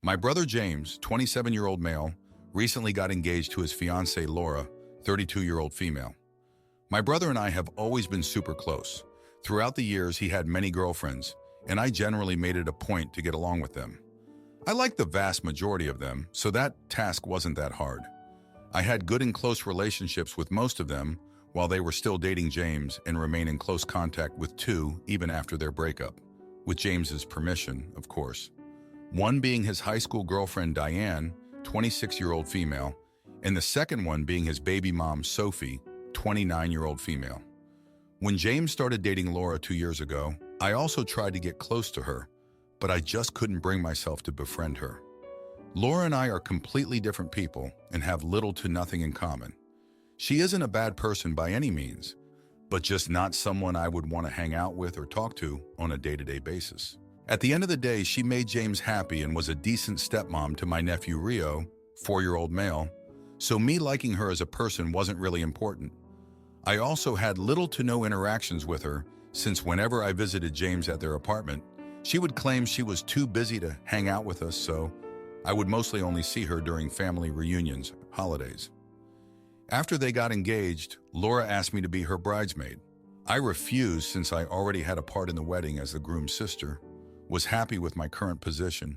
My brother James, 27-year-old male, recently got engaged to his fiancée Laura, 32-year-old female. My brother and I have always been super close. Throughout the years, he had many girlfriends, and I generally made it a point to get along with them. I liked the vast majority of them, so that task wasn't that hard. I had good and close relationships with most of them while they were still dating James and remain in close contact with two even after their breakup, with James's permission, of course. One being his high school girlfriend Diane, 26-year-old female, and the second one being his baby mom Sophie, 29-year-old female. When James started dating Laura 2 years ago, I also tried to get close to her, but I just couldn't bring myself to befriend her. Laura and I are completely different people and have little to nothing in common. She isn't a bad person by any means, but just not someone I would want to hang out with or talk to on a day-to-day basis. At the end of the day, she made James happy and was a decent stepmom to my nephew Rio, 4-year-old male, so me liking her as a person wasn't really important. I also had little to no interactions with her, since whenever I visited James at their apartment, she would claim she was too busy to hang out with us, so I would mostly only see her during family reunions, holidays. After they got engaged, Laura asked me to be her bridesmaid. I refused since I already had a part in the wedding as the groom's sister, was happy with my current position,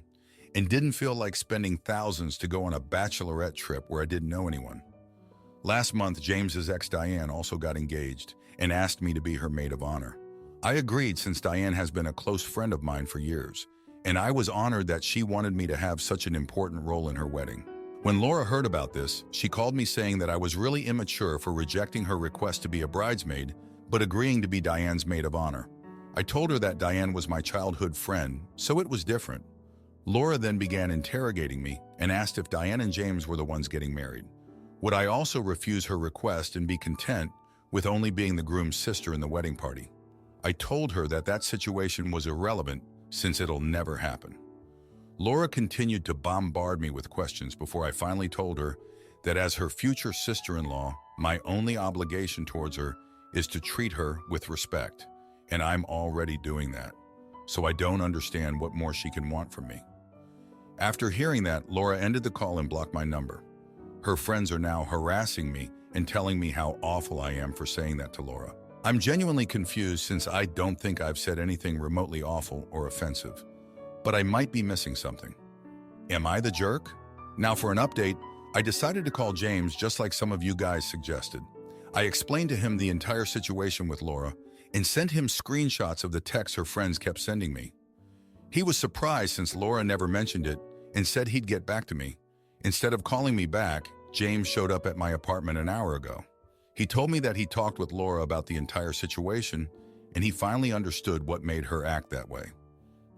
and didn't feel like spending thousands to go on a bachelorette trip where I didn't know anyone. Last month, James's ex Diane also got engaged and asked me to be her maid of honor. I agreed since Diane has been a close friend of mine for years, and I was honored that she wanted me to have such an important role in her wedding. When Laura heard about this, she called me saying that I was really immature for rejecting her request to be a bridesmaid, but agreeing to be Diane's maid of honor. I told her that Diane was my childhood friend, so it was different. Laura then began interrogating me and asked if Diane and James were the ones getting married. Would I also refuse her request and be content with only being the groom's sister in the wedding party? I told her that that situation was irrelevant since it'll never happen. Laura continued to bombard me with questions before I finally told her that as her future sister-in-law, my only obligation towards her is to treat her with respect, and I'm already doing that, so I don't understand what more she can want from me. After hearing that, Laura ended the call and blocked my number. Her friends are now harassing me and telling me how awful I am for saying that to Laura. I'm genuinely confused since I don't think I've said anything remotely awful or offensive, but I might be missing something. Am I the jerk? Now for an update, I decided to call James just like some of you guys suggested. I explained to him the entire situation with Laura and sent him screenshots of the texts her friends kept sending me. He was surprised since Laura never mentioned it and said he'd get back to me. Instead of calling me back, James showed up at my apartment an hour ago. He told me that he talked with Laura about the entire situation and he finally understood what made her act that way.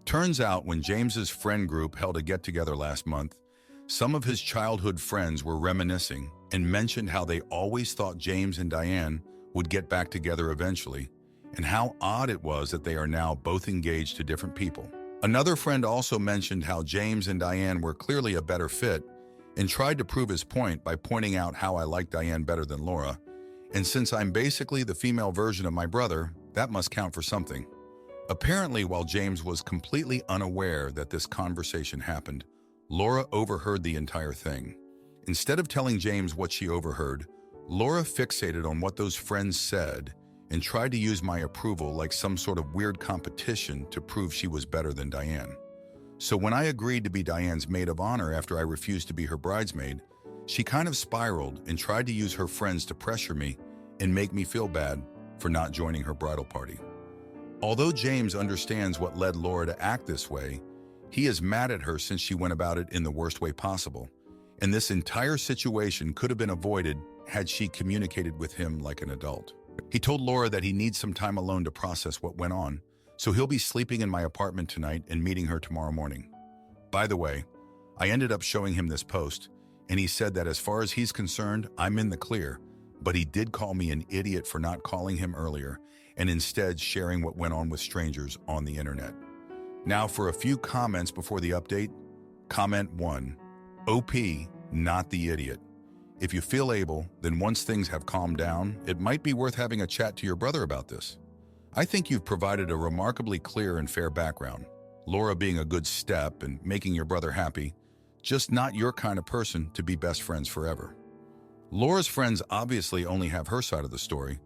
Turns out when James's friend group held a get-together last month, some of his childhood friends were reminiscing and mentioned how they always thought James and Diane would get back together eventually, and how odd it was that they are now both engaged to different people. Another friend also mentioned how James and Diane were clearly a better fit and tried to prove his point by pointing out how I like Diane better than Laura, and since I'm basically the female version of my brother, that must count for something. Apparently, while James was completely unaware that this conversation happened, Laura overheard the entire thing. Instead of telling James what she overheard, Laura fixated on what those friends said and tried to use my approval like some sort of weird competition to prove she was better than Diane. So when I agreed to be Diane's maid of honor after I refused to be her bridesmaid, she kind of spiraled and tried to use her friends to pressure me and make me feel bad for not joining her bridal party. Although James understands what led Laura to act this way, he is mad at her since she went about it in the worst way possible, and this entire situation could have been avoided had she communicated with him like an adult. He told Laura that he needs some time alone to process what went on, so he'll be sleeping in my apartment tonight and meeting her tomorrow morning. By the way, I ended up showing him this post, and he said that as far as he's concerned, I'm in the clear, but he did call me an idiot for not calling him earlier and instead sharing what went on with strangers on the internet. Now for a few comments before the update. Comment 1. OP, not the idiot. If you feel able, then once things have calmed down, it might be worth having a chat to your brother about this. I think you've provided a remarkably clear and fair background. Laura being a good step and making your brother happy, just not your kind of person to be best friends forever. Laura's friends obviously only have her side of the story.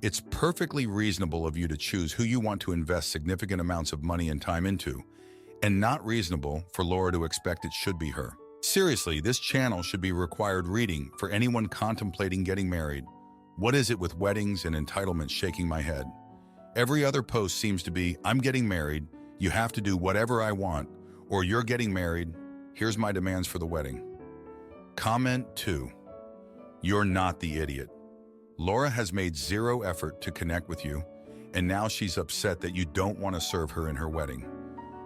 It's perfectly reasonable of you to choose who you want to invest significant amounts of money and time into, and not reasonable for Laura to expect it should be her. Seriously, this channel should be required reading for anyone contemplating getting married. What is it with weddings and entitlements shaking my head? Every other post seems to be, I'm getting married, you have to do whatever I want, or you're getting married, here's my demands for the wedding. Comment 2. You're not the idiot. Laura has made zero effort to connect with you, and now she's upset that you don't want to serve her in her wedding.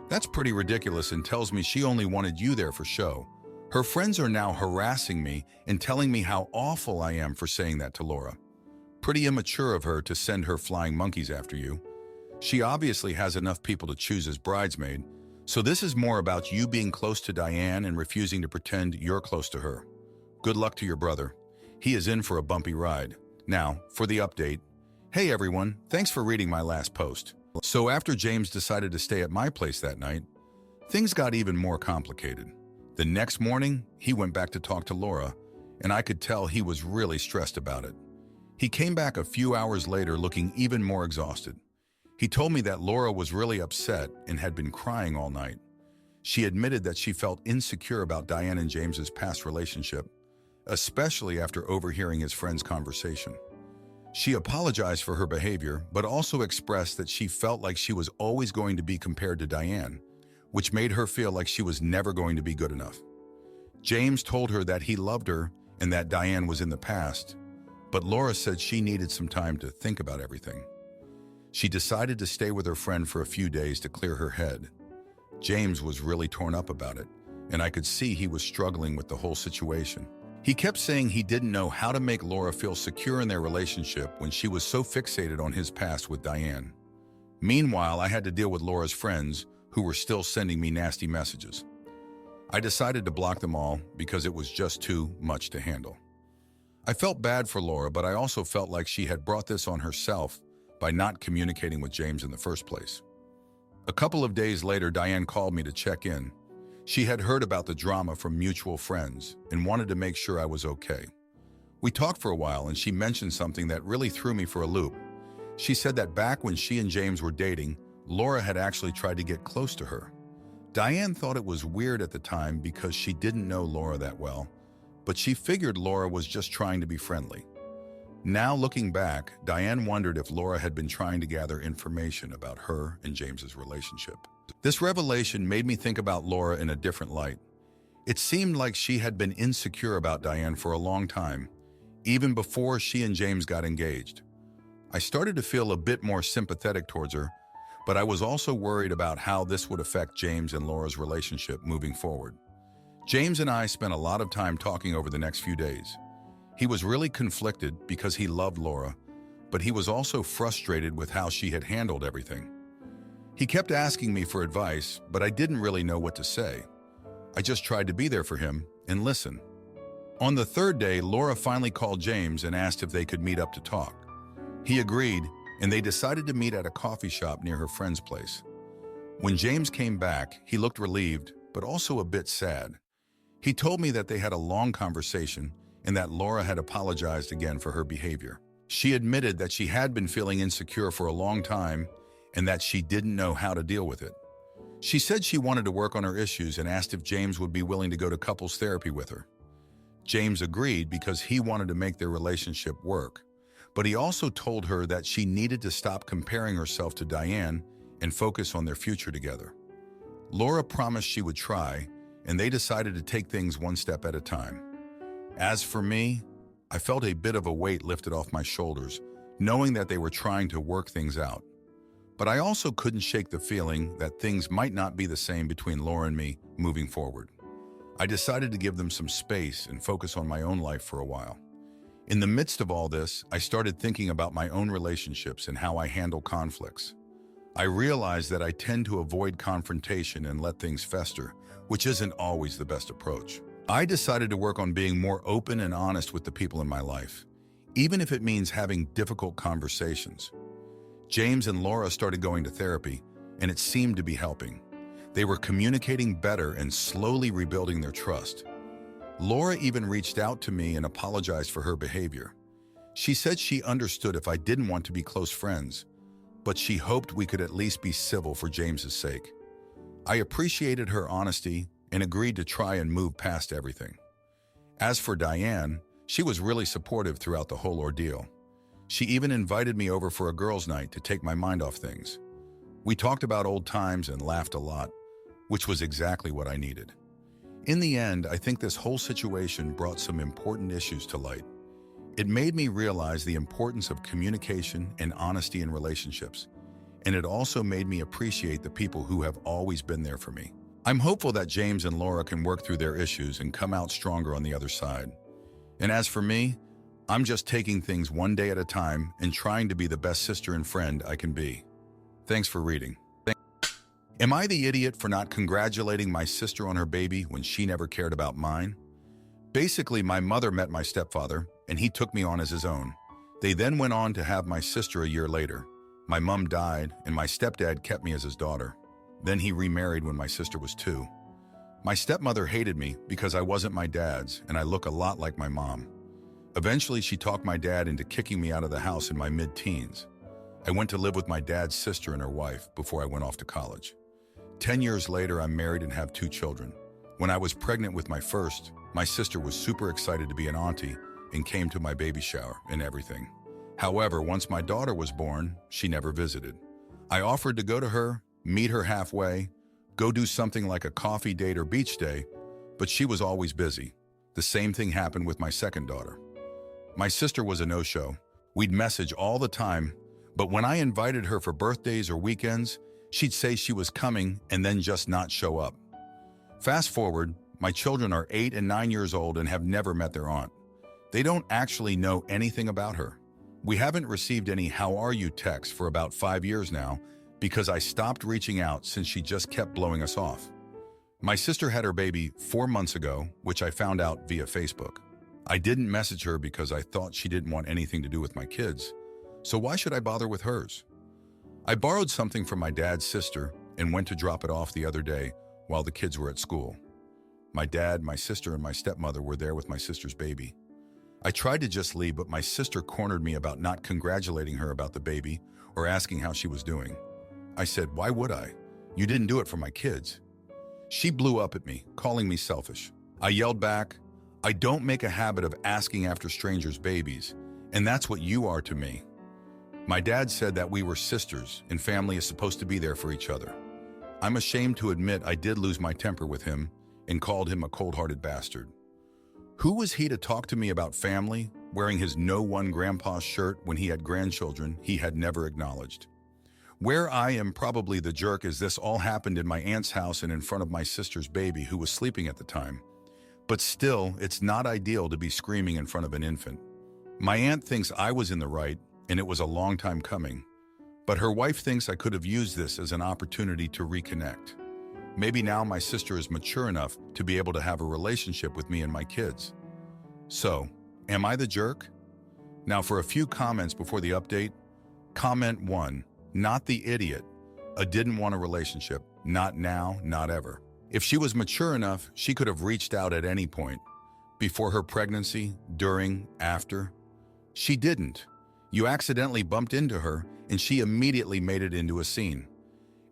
That's pretty ridiculous and tells me she only wanted you there for show. Her friends are now harassing me and telling me how awful I am for saying that to Laura. Pretty immature of her to send her flying monkeys after you. She obviously has enough people to choose as bridesmaid, so this is more about you being close to Diane and refusing to pretend you're close to her. Good luck to your brother. He is in for a bumpy ride. Now, for the update. Hey everyone, thanks for reading my last post. So after James decided to stay at my place that night, things got even more complicated. The next morning, he went back to talk to Laura, and I could tell he was really stressed about it. He came back a few hours later looking even more exhausted. He told me that Laura was really upset and had been crying all night. She admitted that she felt insecure about Diane and James's past relationship, especially after overhearing his friend's conversation. She apologized for her behavior, but also expressed that she felt like she was always going to be compared to Diane, which made her feel like she was never going to be good enough. James told her that he loved her and that Diane was in the past, but Laura said she needed some time to think about everything. She decided to stay with her friend for a few days to clear her head. James was really torn up about it, and I could see he was struggling with the whole situation. He kept saying he didn't know how to make Laura feel secure in their relationship when she was so fixated on his past with Diane. Meanwhile, I had to deal with Laura's friends, who were still sending me nasty messages. I decided to block them all because it was just too much to handle. I felt bad for Laura, but I also felt like she had brought this on herself by not communicating with James in the first place. A couple of days later, Diane called me to check in. She had heard about the drama from mutual friends and wanted to make sure I was okay. We talked for a while and she mentioned something that really threw me for a loop. She said that back when she and James were dating, Laura had actually tried to get close to her. Diane thought it was weird at the time because she didn't know Laura that well, but she figured Laura was just trying to be friendly. Now looking back, Diane wondered if Laura had been trying to gather information about her and James's relationship. This revelation made me think about Laura in a different light. It seemed like she had been insecure about Diane for a long time, even before she and James got engaged. I started to feel a bit more sympathetic towards her, but I was also worried about how this would affect James and Laura's relationship moving forward. James and I spent a lot of time talking over the next few days. He was really conflicted because he loved Laura, but he was also frustrated with how she had handled everything. He kept asking me for advice, but I didn't really know what to say. I just tried to be there for him and listen. On the third day, Laura finally called James and asked if they could meet up to talk. He agreed, and they decided to meet at a coffee shop near her friend's place. When James came back, he looked relieved, but also a bit sad. He told me that they had a long conversation and that Laura had apologized again for her behavior. She admitted that she had been feeling insecure for a long time and that she didn't know how to deal with it. She said she wanted to work on her issues and asked if James would be willing to go to couples therapy with her. James agreed because he wanted to make their relationship work, but he also told her that she needed to stop comparing herself to Diane and focus on their future together. Laura promised she would try, and they decided to take things one step at a time. As for me, I felt a bit of a weight lifted off my shoulders, knowing that they were trying to work things out. But I also couldn't shake the feeling that things might not be the same between Laura and me moving forward. I decided to give them some space and focus on my own life for a while. In the midst of all this, I started thinking about my own relationships and how I handle conflicts. I realized that I tend to avoid confrontation and let things fester, which isn't always the best approach. I decided to work on being more open and honest with the people in my life, even if it means having difficult conversations. James and Laura started going to therapy, and it seemed to be helping. They were communicating better and slowly rebuilding their trust. Laura even reached out to me and apologized for her behavior. She said she understood if I didn't want to be close friends, but she hoped we could at least be civil for James's sake. I appreciated her honesty and agreed to try and move past everything. As for Diane, she was really supportive throughout the whole ordeal. She even invited me over for a girls' night to take my mind off things. We talked about old times and laughed a lot, which was exactly what I needed. In the end, I think this whole situation brought some important issues to light. It made me realize the importance of communication and honesty in relationships, and it also made me appreciate the people who have always been there for me. I'm hopeful that James and Laura can work through their issues and come out stronger on the other side. And as for me, I'm just taking things one day at a time and trying to be the best sister and friend I can be. Thanks for reading. Am I the idiot for not congratulating my sister on her baby when she never cared about mine? Basically, my mother met my stepfather, and he took me on as his own. They then went on to have my sister a year later. My mom died, and my stepdad kept me as his daughter. Then he remarried when my sister was 2. My stepmother hated me because I wasn't my dad's, and I look a lot like my mom. Eventually, she talked my dad into kicking me out of the house in my mid-teens. I went to live with my dad's sister and her wife before I went off to college. 10 years later, I'm married and have 2 children. When I was pregnant with my first, my sister was super excited to be an auntie and came to my baby shower and everything. However, once my daughter was born, she never visited. I offered to go to her, meet her halfway, go do something like a coffee date or beach day, but she was always busy. The same thing happened with my second daughter. My sister was a no-show. We'd message all the time, but when I invited her for birthdays or weekends, she'd say she was coming and then just not show up. Fast forward, my children are 8 and 9 years old and have never met their aunt. They don't actually know anything about her. We haven't received any "how are you" texts for about 5 years now because I stopped reaching out since she just kept blowing us off. My sister had her baby 4 months ago, which I found out via Facebook. I didn't message her because I thought she didn't want anything to do with my kids, so why should I bother with hers? I borrowed something from my dad's sister and went to drop it off the other day while the kids were at school. My dad, my sister, and my stepmother were there with my sister's baby. I tried to just leave, but my sister cornered me about not congratulating her about the baby or asking how she was doing. I said, "Why would I? You didn't do it for my kids." She blew up at me, calling me selfish. I yelled back, "I don't make a habit of asking after strangers' babies, and that's what you are to me." My dad said that we were sisters and family is supposed to be there for each other. I'm ashamed to admit I did lose my temper with him and called him a cold-hearted bastard. Who was he to talk to me about family, wearing his "no one grandpa's" shirt when he had grandchildren he had never acknowledged? Where I am probably the jerk is this all happened in my aunt's house and in front of my sister's baby who was sleeping at the time. But still, it's not ideal to be screaming in front of an infant. My aunt thinks I was in the right, and it was a long time coming. But her wife thinks I could have used this as an opportunity to reconnect. Maybe now my sister is mature enough to be able to have a relationship with me and my kids. So, am I the jerk? Now for a few comments before the update. Comment 1, not the idiot. I didn't want a relationship. Not now, not ever. If she was mature enough, she could have reached out at any point. Before her pregnancy, during, after. She didn't. You accidentally bumped into her, and she immediately made it into a scene.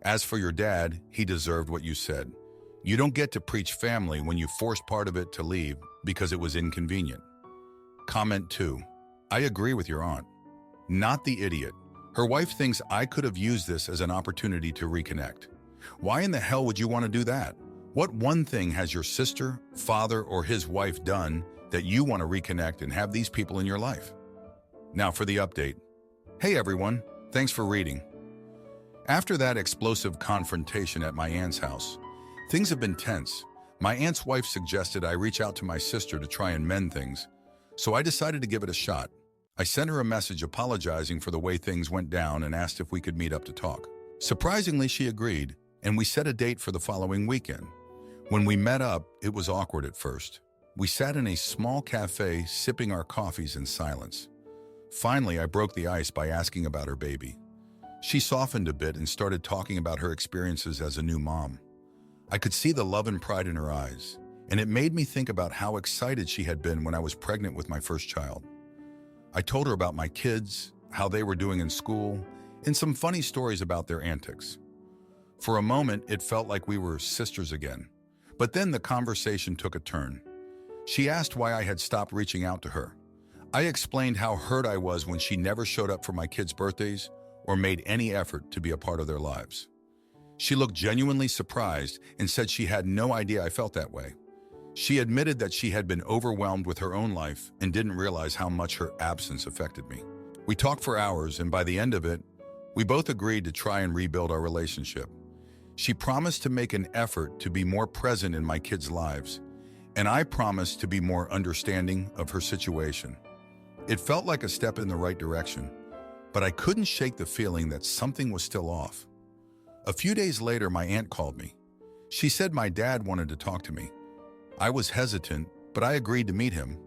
As for your dad, he deserved what you said. You don't get to preach family when you forced part of it to leave because it was inconvenient. Comment 2. I agree with your aunt. Not the idiot. Her wife thinks I could have used this as an opportunity to reconnect. Why in the hell would you want to do that? What one thing has your sister, father, or his wife done that you want to reconnect and have these people in your life? Now for the update. Hey everyone, thanks for reading. After that explosive confrontation at my aunt's house, things have been tense. My aunt's wife suggested I reach out to my sister to try and mend things, so I decided to give it a shot. I sent her a message apologizing for the way things went down and asked if we could meet up to talk. Surprisingly, she agreed, and we set a date for the following weekend. When we met up, it was awkward at first. We sat in a small cafe sipping our coffees in silence. Finally, I broke the ice by asking about her baby. She softened a bit and started talking about her experiences as a new mom. I could see the love and pride in her eyes, and it made me think about how excited she had been when I was pregnant with my first child. I told her about my kids, how they were doing in school, and some funny stories about their antics. For a moment, it felt like we were sisters again. But then the conversation took a turn. She asked why I had stopped reaching out to her. I explained how hurt I was when she never showed up for my kids' birthdays or made any effort to be a part of their lives. She looked genuinely surprised and said she had no idea I felt that way. She admitted that she had been overwhelmed with her own life and didn't realize how much her absence affected me. We talked for hours, and by the end of it, we both agreed to try and rebuild our relationship. She promised to make an effort to be more present in my kids' lives, and I promised to be more understanding of her situation. It felt like a step in the right direction, but I couldn't shake the feeling that something was still off. A few days later, my aunt called me. She said my dad wanted to talk to me. I was hesitant, but I agreed to meet him.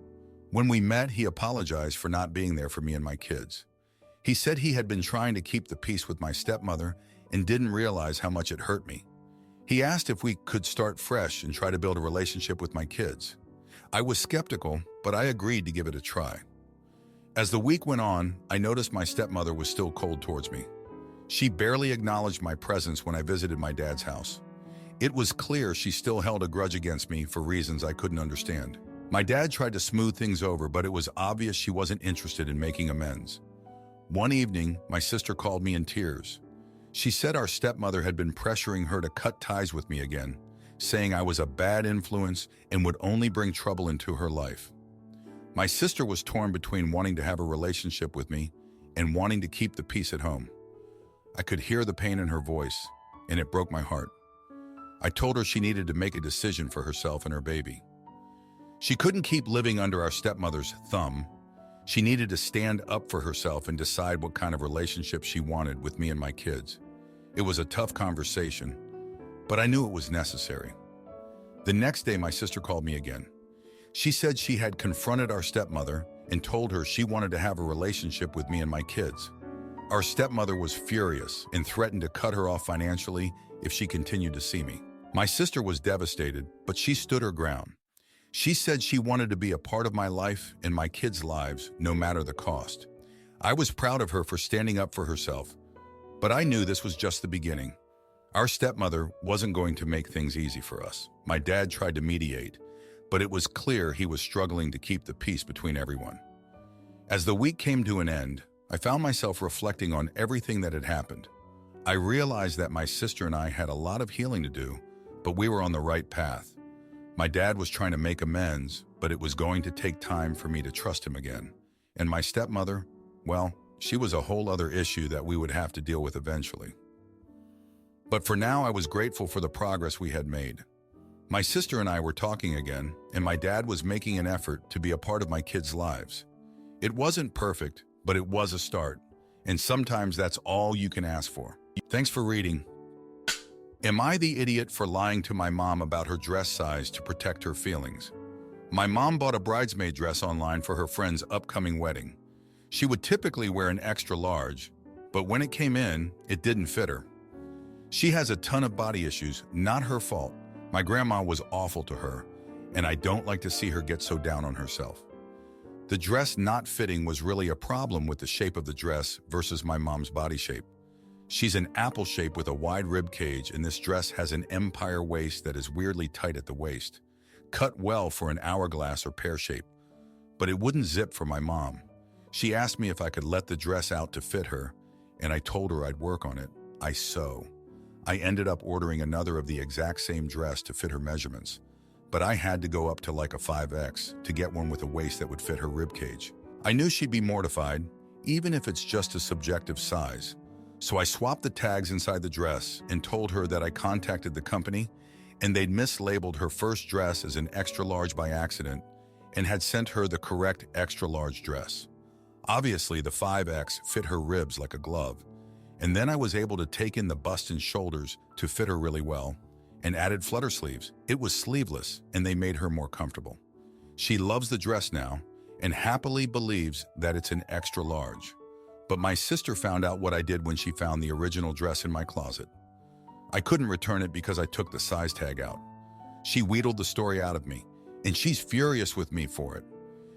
When we met, he apologized for not being there for me and my kids. He said he had been trying to keep the peace with my stepmother and didn't realize how much it hurt me. He asked if we could start fresh and try to build a relationship with my kids. I was skeptical, but I agreed to give it a try. As the week went on, I noticed my stepmother was still cold towards me. She barely acknowledged my presence when I visited my dad's house. It was clear she still held a grudge against me for reasons I couldn't understand. My dad tried to smooth things over, but it was obvious she wasn't interested in making amends. One evening, my sister called me in tears. She said our stepmother had been pressuring her to cut ties with me again, saying I was a bad influence and would only bring trouble into her life. My sister was torn between wanting to have a relationship with me and wanting to keep the peace at home. I could hear the pain in her voice, and it broke my heart. I told her she needed to make a decision for herself and her baby. She couldn't keep living under our stepmother's thumb. She needed to stand up for herself and decide what kind of relationship she wanted with me and my kids. It was a tough conversation, but I knew it was necessary. The next day, my sister called me again. She said she had confronted our stepmother and told her she wanted to have a relationship with me and my kids. Our stepmother was furious and threatened to cut her off financially if she continued to see me. My sister was devastated, but she stood her ground. She said she wanted to be a part of my life and my kids' lives, no matter the cost. I was proud of her for standing up for herself, but I knew this was just the beginning. Our stepmother wasn't going to make things easy for us. My dad tried to mediate, but it was clear he was struggling to keep the peace between everyone. As the week came to an end, I found myself reflecting on everything that had happened. I realized that my sister and I had a lot of healing to do, but we were on the right path. My dad was trying to make amends, but it was going to take time for me to trust him again. And my stepmother, well, she was a whole other issue that we would have to deal with eventually. But for now, I was grateful for the progress we had made. My sister and I were talking again, and my dad was making an effort to be a part of my kids' lives. It wasn't perfect, but it was a start, and sometimes that's all you can ask for. Thanks for reading. Am I the idiot for lying to my mom about her dress size to protect her feelings? My mom bought a bridesmaid dress online for her friend's upcoming wedding. She would typically wear an extra large, but when it came in, it didn't fit her. She has a ton of body issues, not her fault. My grandma was awful to her, and I don't like to see her get so down on herself. The dress not fitting was really a problem with the shape of the dress versus my mom's body shape. She's an apple shape with a wide rib cage, and this dress has an empire waist that is weirdly tight at the waist, cut well for an hourglass or pear shape, but it wouldn't zip for my mom. She asked me if I could let the dress out to fit her, and I told her I'd work on it. I ended up ordering another of the exact same dress to fit her measurements, but I had to go up to like a 5X to get one with a waist that would fit her rib cage. I knew she'd be mortified, even if it's just a subjective size. So I swapped the tags inside the dress and told her that I contacted the company and they'd mislabeled her first dress as an extra large by accident and had sent her the correct extra large dress. Obviously, the 5X fit her ribs like a glove, and then I was able to take in the bust and shoulders to fit her really well and added flutter sleeves. It was sleeveless and they made her more comfortable. She loves the dress now and happily believes that it's an extra large. But my sister found out what I did when she found the original dress in my closet. I couldn't return it because I took the size tag out. She wheedled the story out of me, and she's furious with me for it.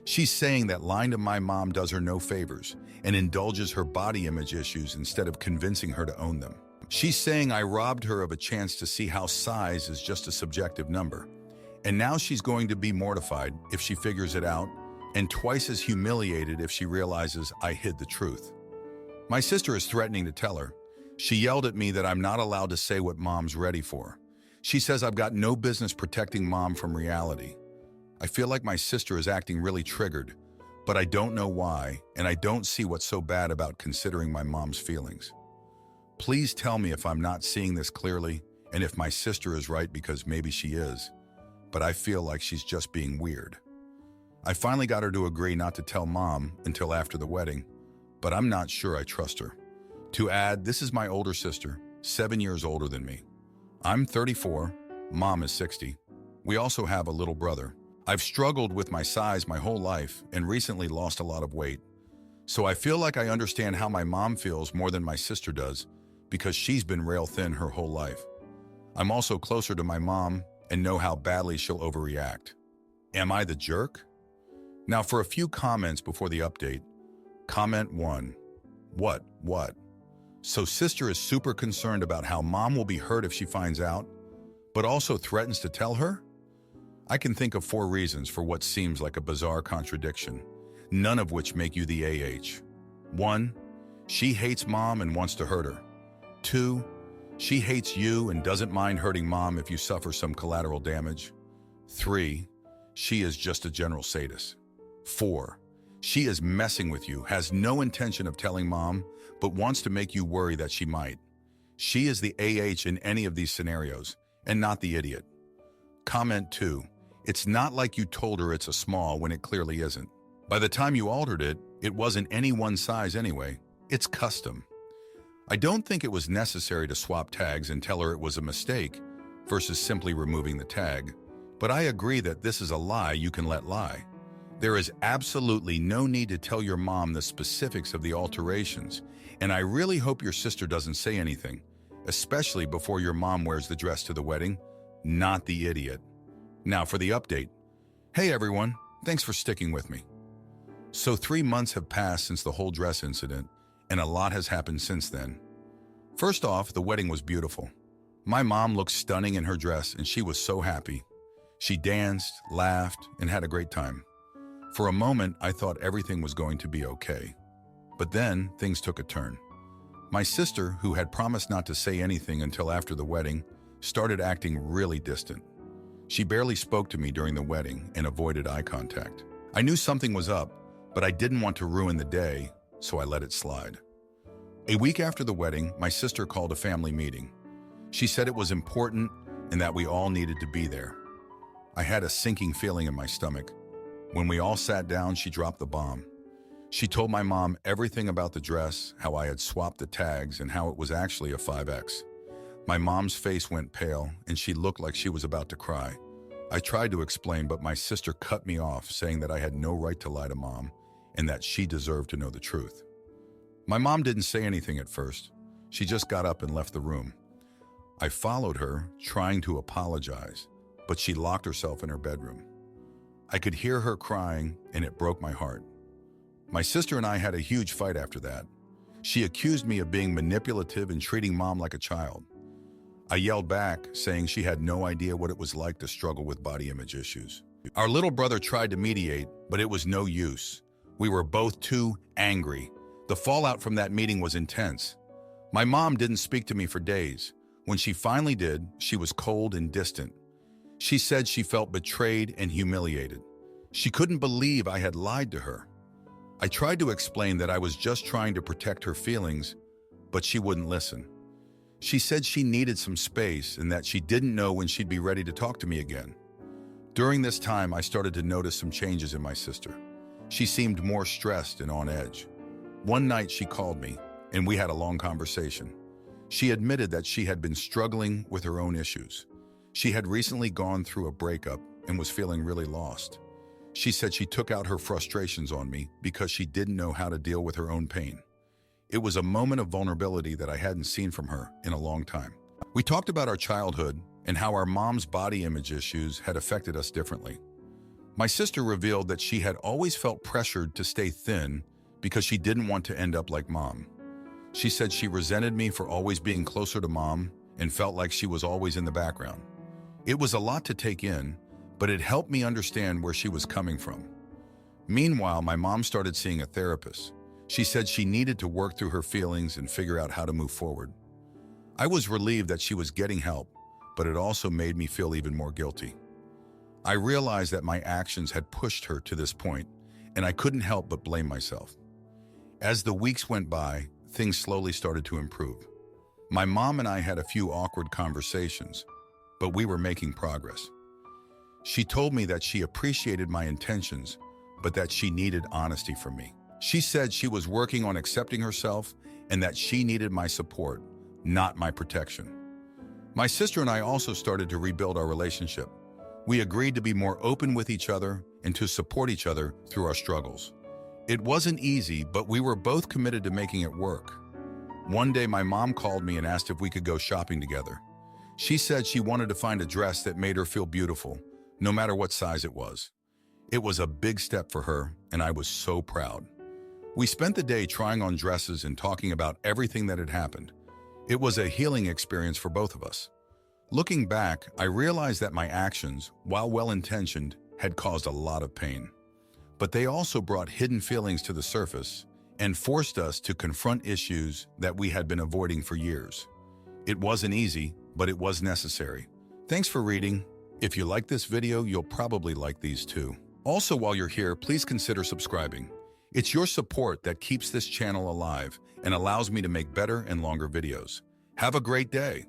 She's saying that lying to my mom does her no favors and indulges her body image issues instead of convincing her to own them. She's saying I robbed her of a chance to see how size is just a subjective number, and now she's going to be mortified if she figures it out and twice as humiliated if she realizes I hid the truth. My sister is threatening to tell her. She yelled at me that I'm not allowed to say what mom's ready for. She says I've got no business protecting mom from reality. I feel like my sister is acting really triggered, but I don't know why, and I don't see what's so bad about considering my mom's feelings. Please tell me if I'm not seeing this clearly and if my sister is right, because maybe she is, but I feel like she's just being weird. I finally got her to agree not to tell mom until after the wedding, but I'm not sure I trust her. To add, this is my older sister, 7 years older than me. I'm 34, mom is 60. We also have a little brother. I've struggled with my size my whole life and recently lost a lot of weight. So I feel like I understand how my mom feels more than my sister does, because she's been rail thin her whole life. I'm also closer to my mom and know how badly she'll overreact. Am I the jerk? Now for a few comments before the update. Comment 1. What? So sister is super concerned about how mom will be hurt if she finds out, but also threatens to tell her? I can think of 4 reasons for what seems like a bizarre contradiction, none of which make you the AH. 1. She hates mom and wants to hurt her. 2. She hates you and doesn't mind hurting mom if you suffer some collateral damage. 3. She is just a general sadist. 4. She is messing with you, has no intention of telling mom, but wants to make you worry that she might. She is the AH in any of these scenarios, and not the idiot. Comment 2. It's not like you told her it's a small when it clearly isn't. By the time you altered it, it wasn't any one size anyway. It's custom. I don't think it was necessary to swap tags and tell her it was a mistake versus simply removing the tag, but I agree that this is a lie you can let lie. There is absolutely no need to tell your mom the specifics of the alterations, and I really hope your sister doesn't say anything, especially before your mom wears the dress to the wedding, not the idiot. Now for the update. Hey everyone, thanks for sticking with me. So 3 months have passed since the whole dress incident, and a lot has happened since then. First off, the wedding was beautiful. My mom looked stunning in her dress, and she was so happy. She danced, laughed, and had a great time. For a moment, I thought everything was going to be okay. But then, things took a turn. My sister, who had promised not to say anything until after the wedding, started acting really distant. She barely spoke to me during the wedding and avoided eye contact. I knew something was up, but I didn't want to ruin the day, so I let it slide. A week after the wedding, my sister called a family meeting. She said it was important and that we all needed to be there. I had a sinking feeling in my stomach. When we all sat down, she dropped the bomb. She told my mom everything about the dress, how I had swapped the tags, and how it was actually a 5X. My mom's face went pale, and she looked like she was about to cry. I tried to explain, but my sister cut me off, saying that I had no right to lie to mom, and that she deserved to know the truth. My mom didn't say anything at first. She just got up and left the room. I followed her, trying to apologize, but she locked herself in her bedroom. I could hear her crying, and it broke my heart. My sister and I had a huge fight after that. She accused me of being manipulative and treating mom like a child. I yelled back, saying she had no idea what it was like to struggle with body image issues. Our little brother tried to mediate, but it was no use. We were both too angry. The fallout from that meeting was intense. My mom didn't speak to me for days. When she finally did, she was cold and distant. She said she felt betrayed and humiliated. She couldn't believe I had lied to her. I tried to explain that I was just trying to protect her feelings, but she wouldn't listen. She said she needed some space and that she didn't know when she'd be ready to talk to me again. During this time, I started to notice some changes in my sister. She seemed more stressed and on edge. One night she called me, and we had a long conversation. She admitted that she had been struggling with her own issues. She had recently gone through a breakup and was feeling really lost. She said she took out her frustrations on me because she didn't know how to deal with her own pain. It was a moment of vulnerability that I hadn't seen from her in a long time. We talked about our childhood and how our mom's body image issues had affected us differently. My sister revealed that she had always felt pressured to stay thin because she didn't want to end up like mom. She said she resented me for always being closer to mom and felt like she was always in the background. It was a lot to take in, but it helped me understand where she was coming from. Meanwhile, my mom started seeing a therapist. She said she needed to work through her feelings and figure out how to move forward. I was relieved that she was getting help, but it also made me feel even more guilty. I realized that my actions had pushed her to this point, and I couldn't help but blame myself. As the weeks went by, things slowly started to improve. My mom and I had a few awkward conversations, but we were making progress. She told me that she appreciated my intentions, but that she needed honesty from me. She said she was working on accepting herself and that she needed my support, not my protection. My sister and I also started to rebuild our relationship. We agreed to be more open with each other and to support each other through our struggles. It wasn't easy, but we were both committed to making it work. One day, my mom called me and asked if we could go shopping together. She said she wanted to find a dress that made her feel beautiful, no matter what size it was. It was a big step for her, and I was so proud. We spent the day trying on dresses and talking about everything that had happened. It was a healing experience for both of us. Looking back, I realized that my actions, while well-intentioned, had caused a lot of pain. But they also brought hidden feelings to the surface and forced us to confront issues that we had been avoiding for years. It wasn't easy, but it was necessary. Thanks for reading. If you like this video, you'll probably like these too. Also, while you're here, please consider subscribing. It's your support that keeps this channel alive and allows me to make better and longer videos. Have a great day.